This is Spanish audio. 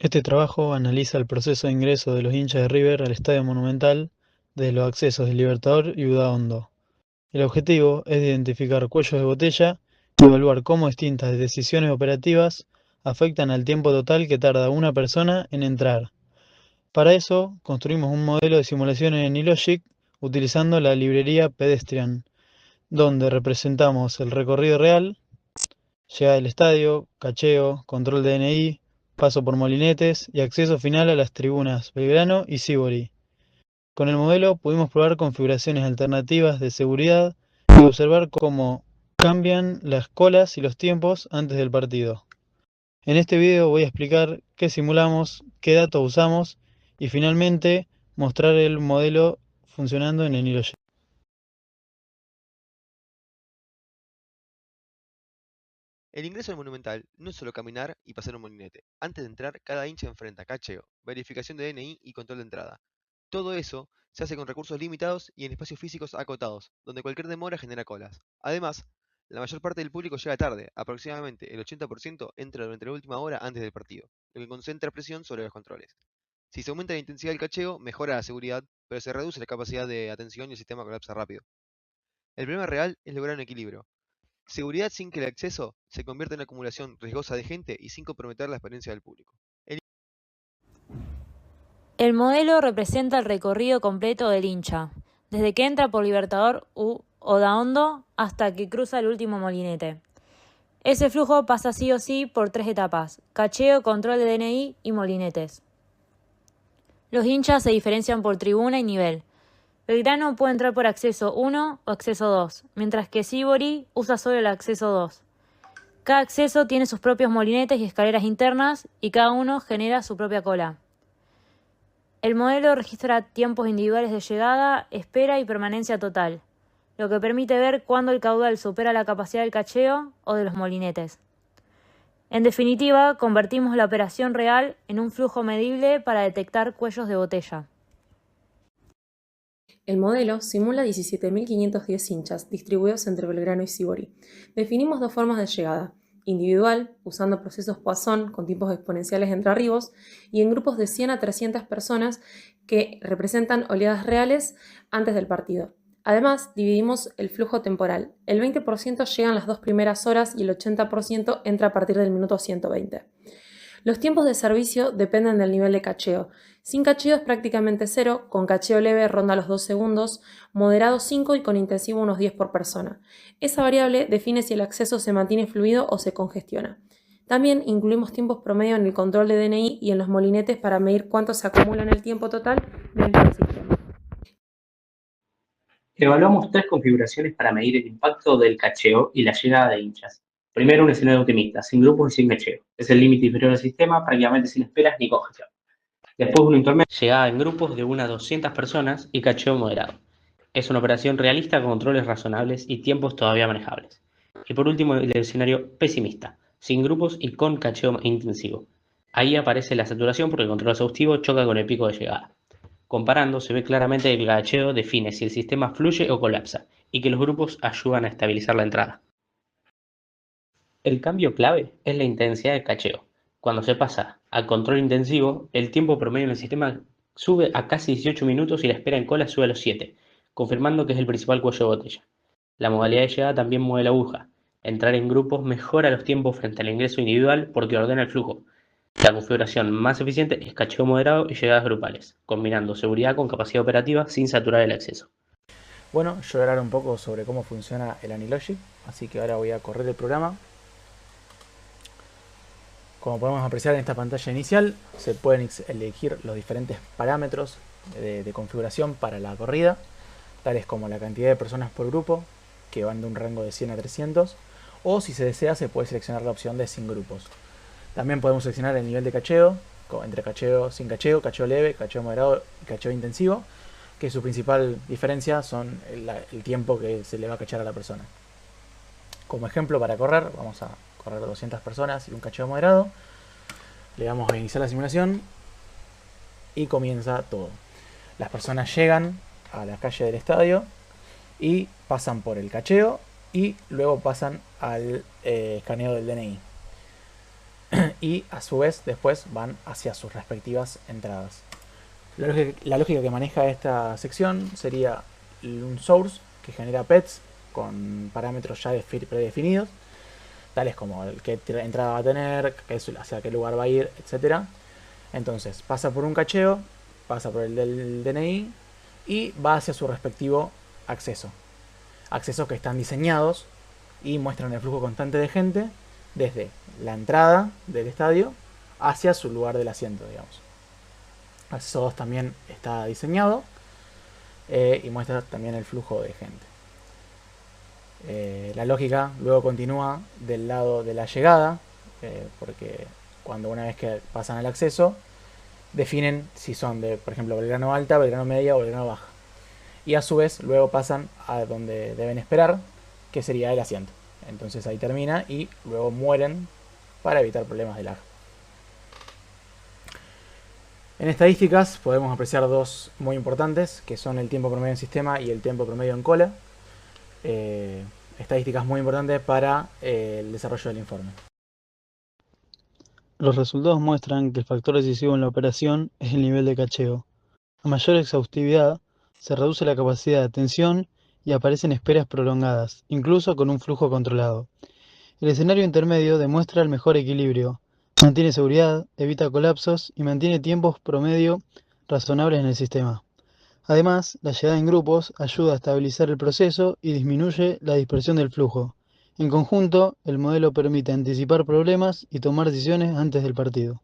Este trabajo analiza el proceso de ingreso de los hinchas de River al Estadio Monumental desde los accesos del Libertador y Udaondo. El objetivo es identificar cuellos de botella y evaluar cómo distintas decisiones operativas afectan al tiempo total que tarda una persona en entrar. Para eso, construimos un modelo de simulación en Ilogic utilizando la librería Pedestrian, donde representamos el recorrido real, llegada del estadio, cacheo, control de DNI, paso por molinetes y acceso final a las tribunas Belgrano y Sivori. Con el modelo pudimos probar configuraciones alternativas de seguridad y observar cómo cambian las colas y los tiempos antes del partido. En este video voy a explicar qué simulamos, qué datos usamos y finalmente mostrar el modelo funcionando en el Enilogix. El ingreso al Monumental no es solo caminar y pasar un molinete. Antes de entrar, cada hincha enfrenta cacheo, verificación de DNI y control de entrada. Todo eso se hace con recursos limitados y en espacios físicos acotados, donde cualquier demora genera colas. Además, la mayor parte del público llega tarde, aproximadamente el 80% entra durante la última hora antes del partido, lo que concentra presión sobre los controles. Si se aumenta la intensidad del cacheo, mejora la seguridad, pero se reduce la capacidad de atención y el sistema colapsa rápido. El problema real es lograr un equilibrio. Seguridad sin que el acceso se convierta en una acumulación riesgosa de gente y sin comprometer la experiencia del público. El modelo representa el recorrido completo del hincha, desde que entra por Libertador u Odaondo hasta que cruza el último molinete. Ese flujo pasa sí o sí por 3 etapas: cacheo, control de DNI y molinetes. Los hinchas se diferencian por tribuna y nivel. Belgrano puede entrar por acceso 1 o acceso 2, mientras que Sivori usa solo el acceso 2. Cada acceso tiene sus propios molinetes y escaleras internas y cada uno genera su propia cola. El modelo registra tiempos individuales de llegada, espera y permanencia total, lo que permite ver cuándo el caudal supera la capacidad del cacheo o de los molinetes. En definitiva, convertimos la operación real en un flujo medible para detectar cuellos de botella. El modelo simula 17.510 hinchas distribuidos entre Belgrano y Sivori. Definimos dos formas de llegada: individual, usando procesos Poisson con tiempos exponenciales entre arribos, y en grupos de 100 a 300 personas que representan oleadas reales antes del partido. Además, dividimos el flujo temporal. El 20% llega en las 2 primeras horas y el 80% entra a partir del minuto 120. Los tiempos de servicio dependen del nivel de cacheo. Sin cacheo es prácticamente cero, con cacheo leve ronda los 2 segundos, moderado 5 y con intensivo unos 10 por persona. Esa variable define si el acceso se mantiene fluido o se congestiona. También incluimos tiempos promedio en el control de DNI y en los molinetes para medir cuánto se acumula en el tiempo total dentro del sistema. Evaluamos tres configuraciones para medir el impacto del cacheo y la llegada de hinchas. Primero, un escenario optimista, sin grupos y sin cacheo. Es el límite inferior del sistema, prácticamente sin esperas ni congestión. Después, un intermedio, llegada en grupos de unas 200 personas y cacheo moderado. Es una operación realista con controles razonables y tiempos todavía manejables. Y por último, el escenario pesimista, sin grupos y con cacheo intensivo. Ahí aparece la saturación porque el control exhaustivo choca con el pico de llegada. Comparando, se ve claramente que el cacheo define si el sistema fluye o colapsa, y que los grupos ayudan a estabilizar la entrada. El cambio clave es la intensidad del cacheo. Cuando se pasa al control intensivo, el tiempo promedio en el sistema sube a casi 18 minutos y la espera en cola sube a los 7, confirmando que es el principal cuello de botella. La modalidad de llegada también mueve la aguja. Entrar en grupos mejora los tiempos frente al ingreso individual porque ordena el flujo. La configuración más eficiente es cacheo moderado y llegadas grupales, combinando seguridad con capacidad operativa sin saturar el acceso. Bueno, yo voy a hablar un poco sobre cómo funciona el Anilogic, así que ahora voy a correr el programa. Como podemos apreciar en esta pantalla inicial, se pueden elegir los diferentes parámetros de configuración para la corrida, tales como la cantidad de personas por grupo, que van de un rango de 100 a 300, o si se desea se puede seleccionar la opción de sin grupos. También podemos seleccionar el nivel de cacheo, entre cacheo sin cacheo, cacheo leve, cacheo moderado y cacheo intensivo, que su principal diferencia son el tiempo que se le va a cachar a la persona. Como ejemplo, para correr, vamos a correr 200 personas y un cacheo moderado. Le damos a iniciar la simulación y comienza todo. Las personas llegan a la calle del estadio y pasan por el cacheo y luego pasan al escaneo del DNI. y a su vez después van hacia sus respectivas entradas. La lógica que maneja esta sección sería un source que genera pets con parámetros ya predefinidos, tales como qué entrada va a tener, hacia qué lugar va a ir, etc. Entonces pasa por un cacheo, pasa por el del DNI y va hacia su respectivo acceso. Accesos que están diseñados y muestran el flujo constante de gente desde la entrada del estadio hacia su lugar del asiento, digamos. Acceso 2 también está diseñado y muestra también el flujo de gente. La lógica luego continúa del lado de la llegada, porque cuando una vez que pasan al acceso, definen si son de, por ejemplo, Belgrano alta, Belgrano media o Belgrano baja. Y a su vez luego pasan a donde deben esperar, que sería el asiento. Entonces ahí termina y luego mueren para evitar problemas de lag. En estadísticas podemos apreciar dos muy importantes, que son el tiempo promedio en sistema y el tiempo promedio en cola. Estadísticas muy importantes para el desarrollo del informe. Los resultados muestran que el factor decisivo en la operación es el nivel de cacheo. A mayor exhaustividad, se reduce la capacidad de atención y aparecen esperas prolongadas, incluso con un flujo controlado. El escenario intermedio demuestra el mejor equilibrio, mantiene seguridad, evita colapsos y mantiene tiempos promedio razonables en el sistema. Además, la llegada en grupos ayuda a estabilizar el proceso y disminuye la dispersión del flujo. En conjunto, el modelo permite anticipar problemas y tomar decisiones antes del partido.